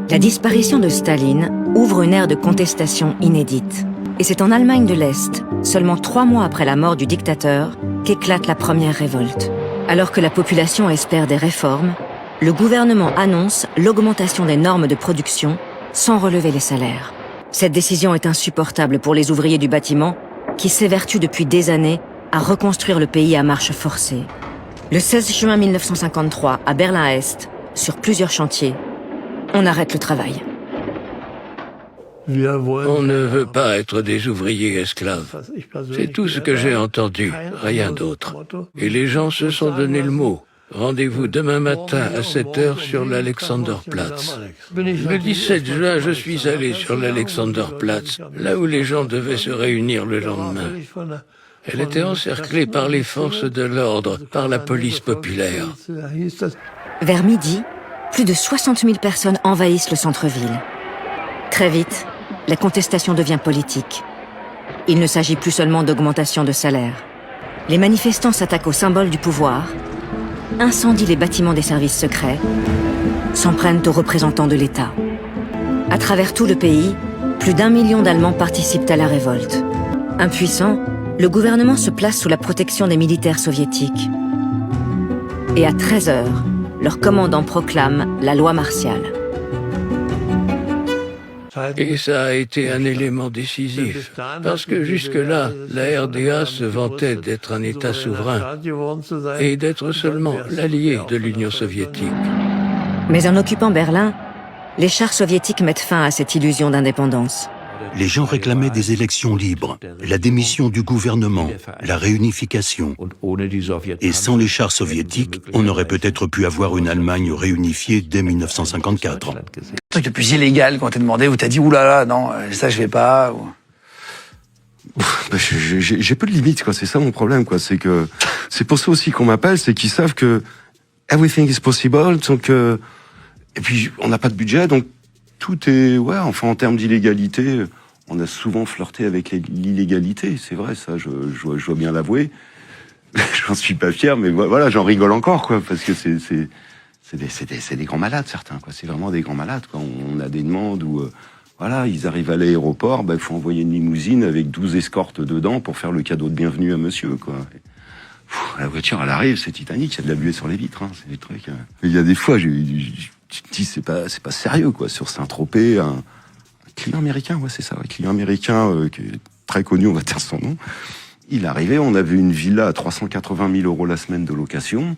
La disparition de Staline ouvre une ère de contestation inédite. Et c'est en Allemagne de l'Est, seulement 3 mois après la mort du dictateur, qu'éclate la première révolte. Alors que la population espère des réformes, le gouvernement annonce l'augmentation des normes de production sans relever les salaires. Cette décision est insupportable pour les ouvriers du bâtiment qui s'évertuent depuis des années à reconstruire le pays à marche forcée. Le 16 juin 1953, à Berlin-Est, sur plusieurs chantiers, on arrête le travail. On ne veut pas être des ouvriers esclaves. C'est tout ce que j'ai entendu, rien d'autre. Et les gens se sont donné le mot. Rendez-vous demain matin à 7h sur l'Alexanderplatz. Le 17 juin, je suis allé sur l'Alexanderplatz, là où les gens devaient se réunir le lendemain. Elle était encerclée par les forces de l'ordre, par la police populaire. Vers midi, plus de 60 000 personnes envahissent le centre-ville. Très vite, la contestation devient politique. Il ne s'agit plus seulement d'augmentation de salaire. Les manifestants s'attaquent aux symboles du pouvoir, incendient les bâtiments des services secrets, s'en prennent aux représentants de l'État. À travers tout le pays, plus d'1 million d'Allemands participent à la révolte. Impuissant, le gouvernement se place sous la protection des militaires soviétiques. Et à 13h, leur commandant proclame la loi martiale. Et ça a été un élément décisif, parce que jusque-là, la RDA se vantait d'être un État souverain et d'être seulement l'allié de l'Union soviétique. Mais en occupant Berlin, les chars soviétiques mettent fin à cette illusion d'indépendance. Les gens réclamaient des élections libres, la démission du gouvernement, la réunification. Et sans les chars soviétiques, on aurait peut-être pu avoir une Allemagne réunifiée dès 1954. Le truc le plus illégal quand t'es demandé, où t'as dit oulala, non, ça je vais pas. Ou... J'ai peu de limites, quoi. C'est ça mon problème, quoi. C'est que c'est pour ça aussi qu'on m'appelle, c'est qu'ils savent que everything is possible. Donc et puis on n'a pas de budget, donc tout est enfin en termes d'illégalité, on a souvent flirté avec l'illégalité. C'est vrai, ça, je dois bien l'avouer. J'en suis pas fier, mais voilà, j'en rigole encore, quoi, parce que c'est des grands malades, certains, quoi. C'est vraiment des grands malades, quoi. On a des demandes où, voilà, ils arrivent à l'aéroport, il faut envoyer une limousine avec 12 escortes dedans pour faire le cadeau de bienvenue à monsieur, quoi. La voiture, elle arrive, c'est Titanic, il y a de la buée sur les vitres, hein, c'est des trucs. Il y a des fois, tu te dis, c'est pas sérieux, quoi. Sur Saint-Tropez, un client américain, c'est ça, un client américain qui est très connu, on va taire son nom. Il arrivait, on avait une villa à 380 000 € la semaine de location.